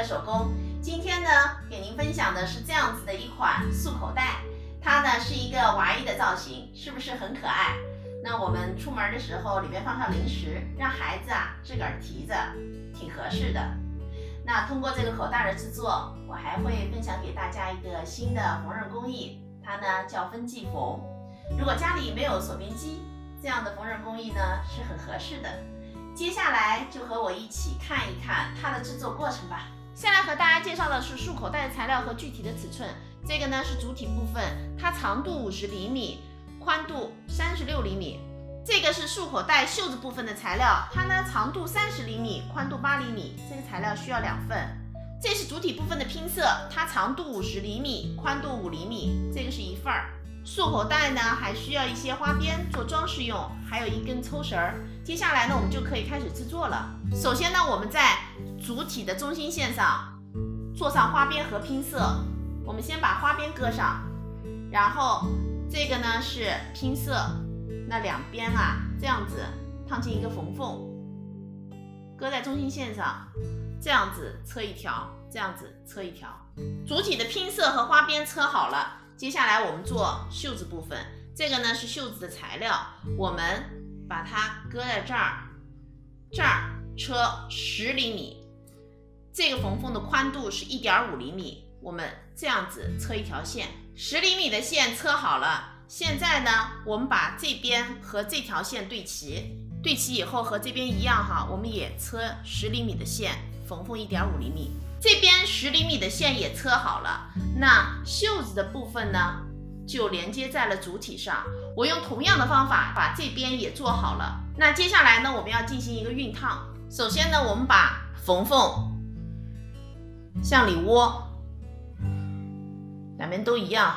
手工。今天呢，给您分享的是这样子的一款束口袋，它呢是一个娃衣的造型，是不是很可爱？那我们出门的时候，里面放上零食，让孩子自个儿提着，挺合适的。那通过这个口袋的制作，我还会分享给大家一个新的缝纫工艺，它呢叫分季缝。如果家里没有锁边机，这样的缝纫工艺呢是很合适的。接下来就和我一起看一看它的制作过程吧。先来和大家介绍的是束口袋的材料和具体的尺寸。这个呢是主体部分，它长度50厘米，宽度36厘米。这个是束口袋袖子部分的材料，它呢长度30厘米，宽度8厘米。这个材料需要2份。这是主体部分的拼色，它长度50厘米，宽度5厘米，这个是1份。束口袋呢还需要一些花边做装饰用，还有一根抽绳。接下来呢我们就可以开始制作了。首先呢我们在主体的中心线上做上花边和拼色。我们先把花边搁上，然后这个呢是拼色，那两边这样子烫进一个缝缝，搁在中心线上，这样子车一条，这样子车一条。主体的拼色和花边车好了，接下来我们做袖子部分。这个呢是袖子的材料，我们把它搁在这儿，这儿车10厘米，这个缝缝的宽度是1.5厘米，我们这样子车一条线，10厘米的线车好了。现在呢我们把这边和这条线对齐，对齐以后和这边一样我们也车10厘米的线，缝缝1.5厘米。这边10厘米的线也车好了，那袖子的部分呢就连接在了主体上。我用同样的方法把这边也做好了。那接下来呢我们要进行一个熨烫。首先呢我们把缝缝向里窝，两边都一样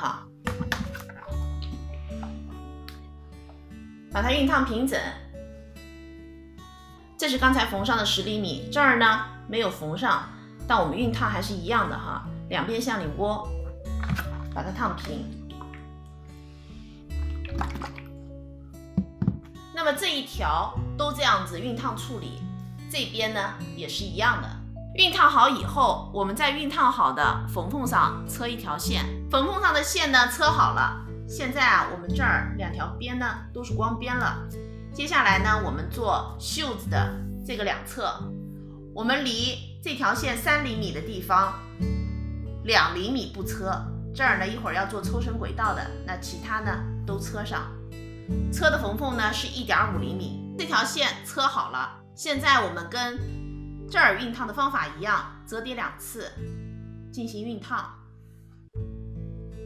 把它熨烫平整。这是刚才缝上的10厘米，这儿呢没有缝上，但我们熨烫还是一样的两边向里窝，把它烫平。那么这一条都这样子熨烫处理，这边呢也是一样的。熨烫好以后，我们在熨烫好的缝缝上车一条线，缝缝上的线呢车好了。现在我们这儿两条边呢都是光边了。接下来呢我们做袖子的这个两侧，我们离这条线3厘米的地方2厘米不车，这儿呢一会儿要做抽绳轨道的，那其他呢都车上。车的缝缝呢是1.5厘米，这条线车好了。现在我们跟这儿熨烫的方法一样，折叠2次进行熨烫，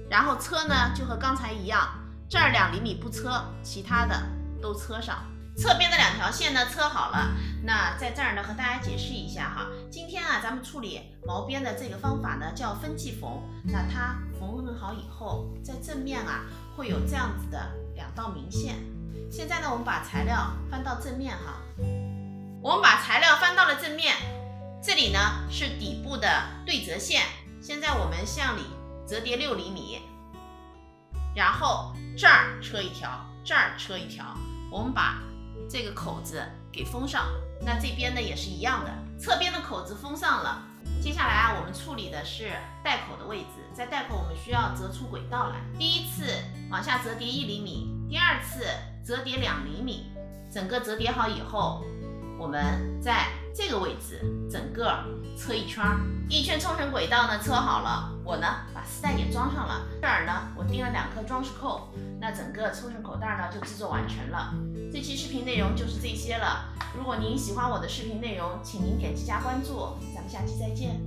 然后车呢就和刚才一样，这儿2厘米不车，其他的都车上。侧边的2条线呢车好了。那在这儿呢和大家解释一下今天咱们处理毛边的这个方法呢叫分季缝。那它缝纫好以后，在正面会有这样子的2道明线。现在呢我们把材料翻到正面我们把材料翻到了正面，这里呢是底部的对折线。现在我们向里折叠6厘米，然后这儿车一条，这儿车一条，我们把这个口子给封上。那这边呢也是一样的，侧边的口子封上了。接下来我们处理的是袋口的位置，在袋口我们需要折出轨道来。第一次往下折叠1厘米，第二次折叠2厘米，整个折叠好以后，我们在这个位置整个车一圈，一圈抽绳轨道呢车好了。我呢把丝带也装上了，这儿呢我钉了2颗装饰扣，那整个抽绳口袋呢就制作完成了。这期视频内容就是这些了。如果您喜欢我的视频内容，请您点击加关注，咱们下期再见。